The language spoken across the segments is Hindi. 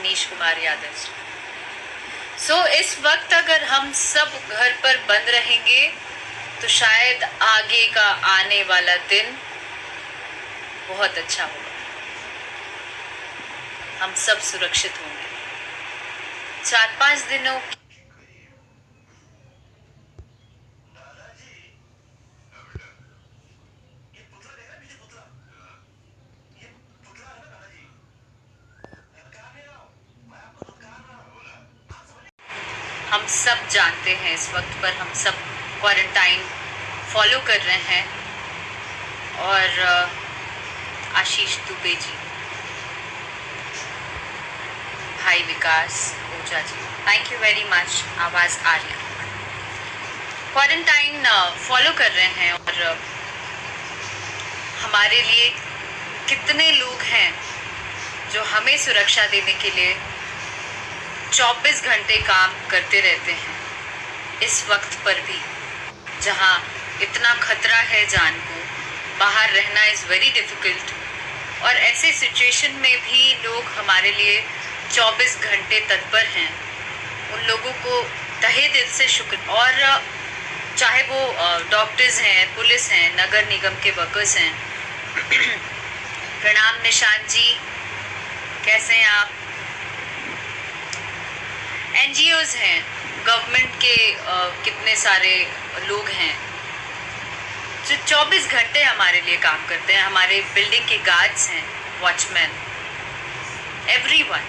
मनीष कुमार यादव जी। इस वक्त अगर हम सब घर पर बंद रहेंगे तो शायद आगे का आने वाला दिन बहुत अच्छा होगा, हम सब सुरक्षित होंगे। 4-5 दिनों हम सब जानते हैं इस वक्त पर हम सब क्वारंटाइन फॉलो कर रहे हैं। और आशीष दुबे जी, भाई विकास Ojha ji, thank you very much. आवाज़ आ रही है। क्वारंटाइन फॉलो कर रहे हैं और हमारे लिए कितने लोग हैं जो हमें सुरक्षा देने के लिए 24 घंटे काम करते रहते हैं। इस वक्त पर भी जहां इतना खतरा है जान को, बाहर रहना इज़ वेरी डिफ़िकल्ट, और ऐसे सिचुएशन में भी लोग हमारे लिए 24 घंटे तत्पर हैं। उन लोगों को तहे दिल से शुक्र। और चाहे वो डॉक्टर्स हैं, पुलिस हैं, नगर निगम के वर्कर्स हैं। प्रणाम निशांत जी, कैसे हैं आप? NGOs हैं, गवर्नमेंट के कितने सारे लोग हैं जो 24 घंटे हमारे लिए काम करते हैं। हमारे बिल्डिंग के गार्ड्स हैं, वॉचमैन, एवरीवन।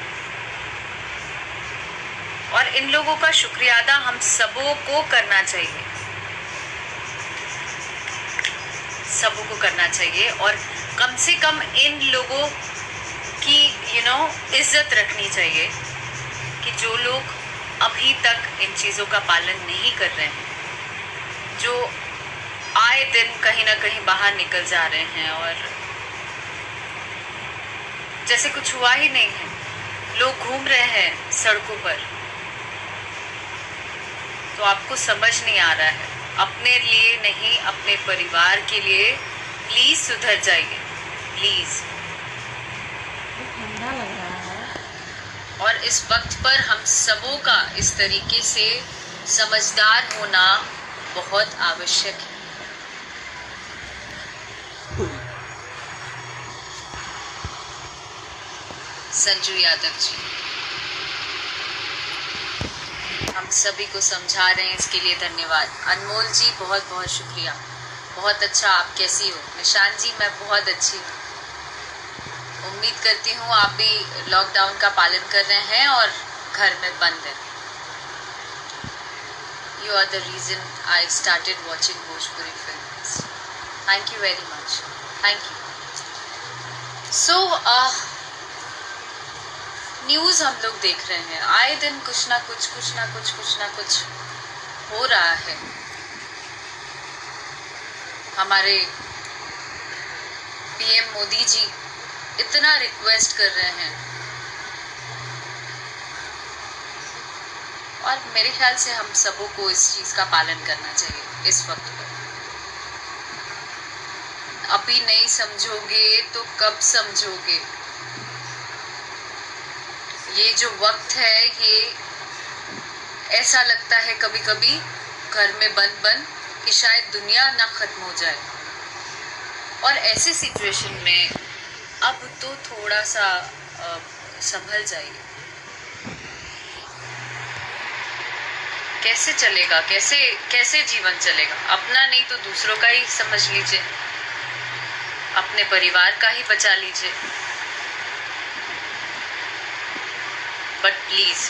और इन लोगों का शुक्रिया अदा हम सबों को करना चाहिए, सबों को करना चाहिए। और कम से कम इन लोगों की इज्जत रखनी चाहिए कि जो लोग अभी तक इन चीज़ों का पालन नहीं कर रहे हैं, जो आए दिन कहीं ना कहीं बाहर निकल जा रहे हैं और जैसे कुछ हुआ ही नहीं है, लोग घूम रहे हैं सड़कों पर। तो आपको समझ नहीं आ रहा है, अपने लिए नहीं, अपने परिवार के लिए प्लीज़ सुधर जाइए, प्लीज़। ठंडा लग रहा है। और इस वक्त पर हम सबों का इस तरीके से समझदार होना बहुत आवश्यक है। संजू यादव जी, हम सभी को समझा रहे हैं, इसके लिए धन्यवाद। अनमोल जी, बहुत बहुत शुक्रिया, बहुत अच्छा। आप कैसी हो? निशान जी, मैं बहुत अच्छी हूँ। उम्मीद करती हूँ आप भी लॉकडाउन का पालन कर रहे हैं और घर में बंद हैं। You are the reason I started watching Bhojpuri films. Thank you very much. Thank you. News हम लोग देख रहे हैं, आए दिन कुछ ना कुछ हो रहा है। हमारे PM मोदी जी इतना रिक्वेस्ट कर रहे हैं और मेरे ख्याल से हम सबों को इस चीज़ का पालन करना चाहिए इस वक्त पर। अभी नहीं समझोगे तो कब समझोगे? ये जो वक्त है, ये ऐसा लगता है कभी कभी घर में बंद कि शायद दुनिया ना ख़त्म हो जाए। और ऐसे सिचुएशन में अब तो थोड़ा सा संभल जाइए। कैसे चलेगा, कैसे जीवन चलेगा? अपना नहीं तो दूसरों का ही समझ लीजिए, अपने परिवार का ही बचा लीजिए। But please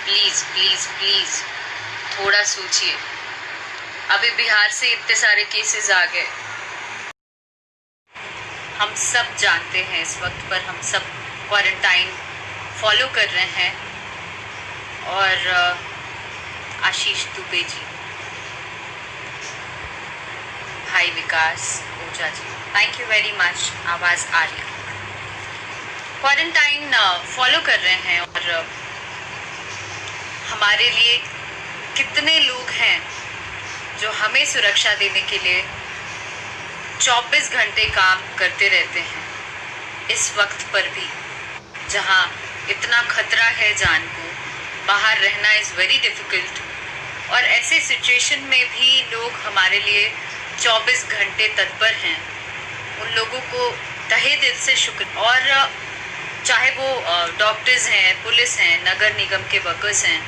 please please please थोड़ा सोचिए। अभी बिहार से इतने सारे केसेस आ गए। हम सब जानते हैं इस वक्त पर हम सब क्वारंटाइन फॉलो कर रहे हैं। और आशीष दुबे जी, भाई विकास Ojha ji, thank you very much. आवाज़ आ रही है। क्वारंटाइन फॉलो कर रहे हैं और हमारे लिए कितने लोग हैं जो हमें सुरक्षा देने के लिए 24 घंटे काम करते रहते हैं। इस वक्त पर भी जहां इतना खतरा है जान को, बाहर रहना इज़ वेरी डिफ़िकल्ट। और ऐसे सिचुएशन में भी लोग हमारे लिए 24 घंटे तत्पर हैं। उन लोगों को तहे दिल से शुक्र। और चाहे वो डॉक्टर्स हैं, पुलिस हैं, नगर निगम के वर्कर्स हैं।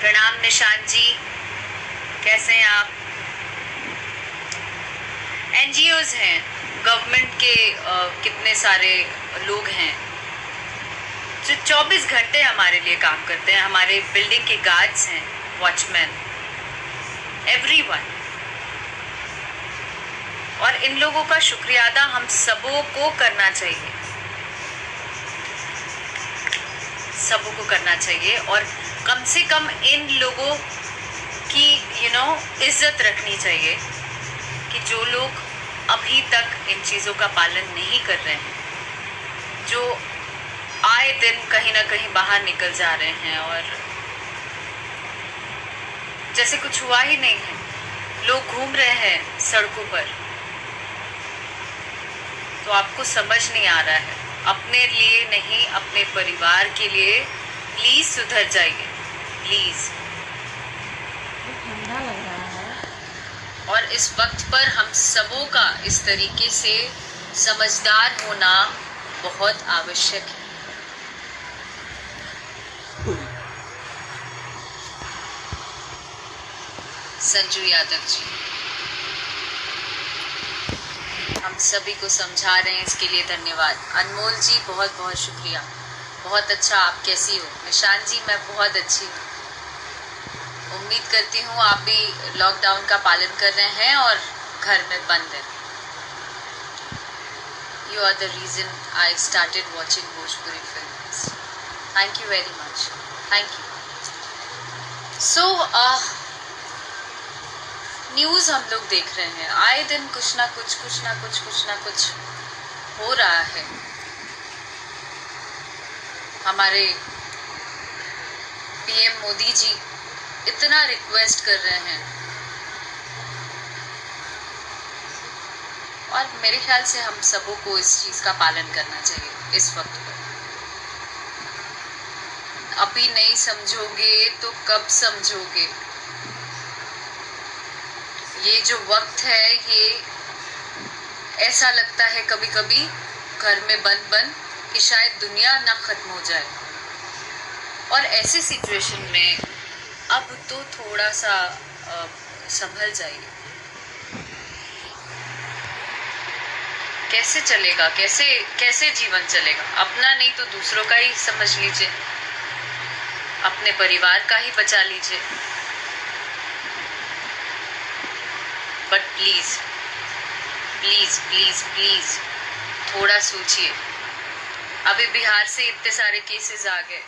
प्रणाम निशांत जी, कैसे हैं आप? NGOs हैं, गवर्नमेंट के कितने सारे लोग हैं जो 24 घंटे हमारे लिए काम करते हैं। हमारे बिल्डिंग के गार्ड्स हैं, वॉचमैन, एवरीवन। और इन लोगों का शुक्रिया अदा हम सबों को करना चाहिए, सबों को करना चाहिए। और कम से कम इन लोगों की इज्जत रखनी चाहिए कि जो लोग अभी तक इन चीज़ों का पालन नहीं कर रहे हैं, जो आए दिन कहीं ना कहीं बाहर निकल जा रहे हैं और जैसे कुछ हुआ ही नहीं है, लोग घूम रहे हैं सड़कों पर। तो आपको समझ नहीं आ रहा है, अपने लिए नहीं, अपने परिवार के लिए प्लीज सुधर जाइए, प्लीज। ठंडा लग रहा है। और इस वक्त पर हम सबों का इस तरीके से समझदार होना बहुत आवश्यक है। संजू यादव जी, हम सभी को समझा रहे हैं, इसके लिए धन्यवाद। अनमोल जी, बहुत बहुत शुक्रिया, बहुत अच्छा। आप कैसी हो? निशांत जी, मैं बहुत अच्छी हूँ। उम्मीद करती हूँ आप भी लॉकडाउन का पालन कर रहे हैं और घर में बंद हैं। You are the reason I started watching Bhojpuri films. Thank you very much. Thank you. So, news हम लोग देख रहे हैं, आए दिन कुछ ना कुछ हो रहा है। हमारे PM मोदी जी इतना रिक्वेस्ट कर रहे हैं और मेरे ख्याल से हम सबों को इस चीज़ का पालन करना चाहिए इस वक्त पर। अभी नहीं समझोगे तो कब समझोगे? ये जो वक्त है, ये ऐसा लगता है कभी कभी घर में बंद कि शायद दुनिया ना खत्म हो जाए। और ऐसी सिचुएशन में अब तो थोड़ा सा संभल जाइए। कैसे चलेगा, कैसे जीवन चलेगा? अपना नहीं तो दूसरों का ही समझ लीजिए, अपने परिवार का ही बचा लीजिए। But please please please please थोड़ा सोचिए। अभी बिहार से इतने सारे केसेस आ गए,